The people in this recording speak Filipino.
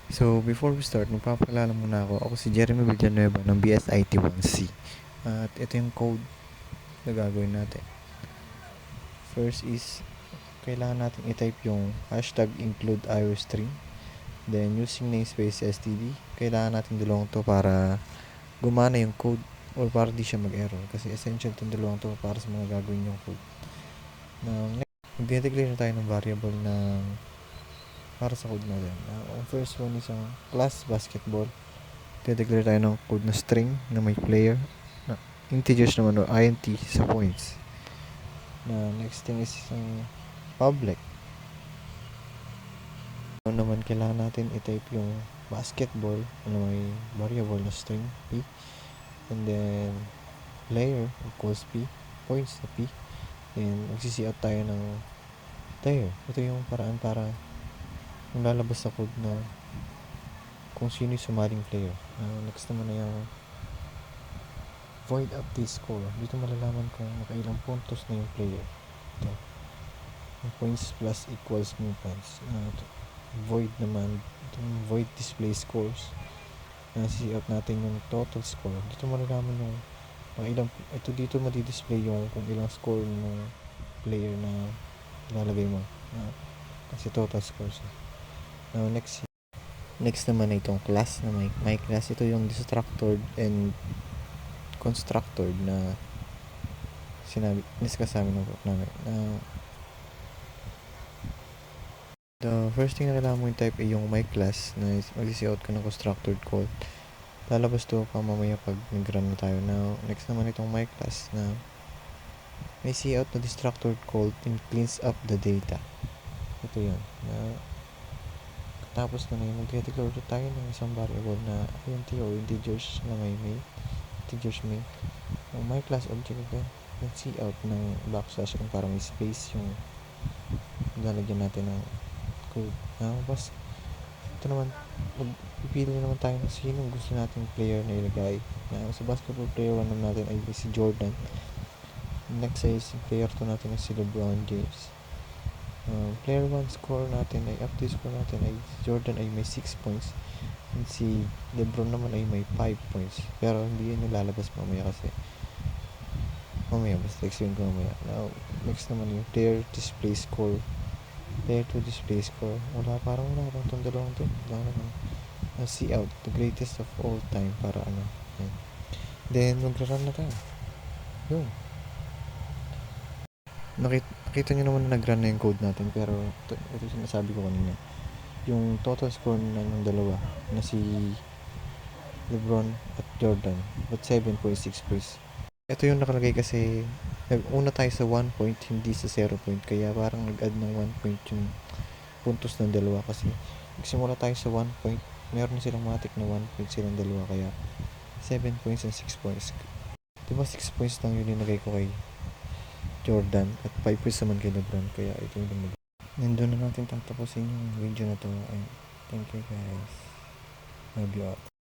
So, before we start, magpapakilala muna ako. Ako si Jeremy Villanueva ng BSIT1C. At ito yung code na gagawin natin. First is, kailangan natin i-type yung hashtag include iOS string. Then, using namespace std, kailangan natin dalawang to para gumana yung code or para di siya mag-error. Kasi essential itong dalawang to para sa mga gagawin yung code. Now, next, mag-declare na tayo ng variable ng para sa code natin. Ang first one is ang class basketball. Declare tayo ng code na string na may player na integers naman o int sa points. Na next thing is public. Ano naman kailangan natin i-type yung basketball na may variable na string p, and then player equals p, points na p, and magsisi-out tayo ng player. Ito yung paraan para kung lalabas sa code na kung sino yung sumaling player. Next naman na yung void update score. Dito malalaman kung nakailang puntos na yung player. Ito. Yung points plus equals movements. Void naman. Itong void display scores. See out natin yung total score. Dito malalaman yung ilang, ito dito madi-display yung kung ilang score ng player na ilalagay mo. Kasi total scores. Next naman na itong class na my class. Ito yung destructor and constructor na discuss namin namin. The first thing na kailangan mo yung type ay yung my class na mag-see-out ka ng constructor code. Lalabas to pa mamaya pag nag-run na tayo. Now, next naman itong my class na may see-out na destructor code and cleans up the data. Ito yun. Tapos na yun, mag-declare tayo ng isang variable na int o integers na may integers main. Ang my class object again, see out ng backslash kung para may space yung lalagyan natin ng code. Bas, ito naman, pipili naman tayo ng sino gusto natin player na ilagay. Sa basketball player 1 natin ay si Jordan. Next is player 2 natin ay si LeBron James. Player 1 score natin ay update score natin ay Jordan ay may 6 points and si LeBron naman ay may 5 points, pero hindi yun lalabas mamaya kasi mamaya basta explain ko mamaya. Now next naman yung player display score, player 2 display score, wala parang itong dalawang to lang naman. See out the greatest of all time para yan. Then magra-run na tayo yun. Nakita nyo naman na nag-run na yung code natin, pero ito yung sinasabi ko kanina, yung total score ng dalawa na si LeBron at Jordan but 7.6 points. Ito yung nakalagay kasi nag-una tayo sa 1 point hindi sa 0 point, kaya parang nag-add ng 1 point yung puntos ng dalawa kasi nagsimula tayo sa 1 point, meron silang matik na 1 point silang dalawa, kaya 7 points and 6 points. Diba 6 points lang yun nilagay ko kay Jordan at 5 points naman kay LeBron, kaya ito yung lumabas. Nandun na natin tatapusin yung video na to, and thank you guys. Love you all.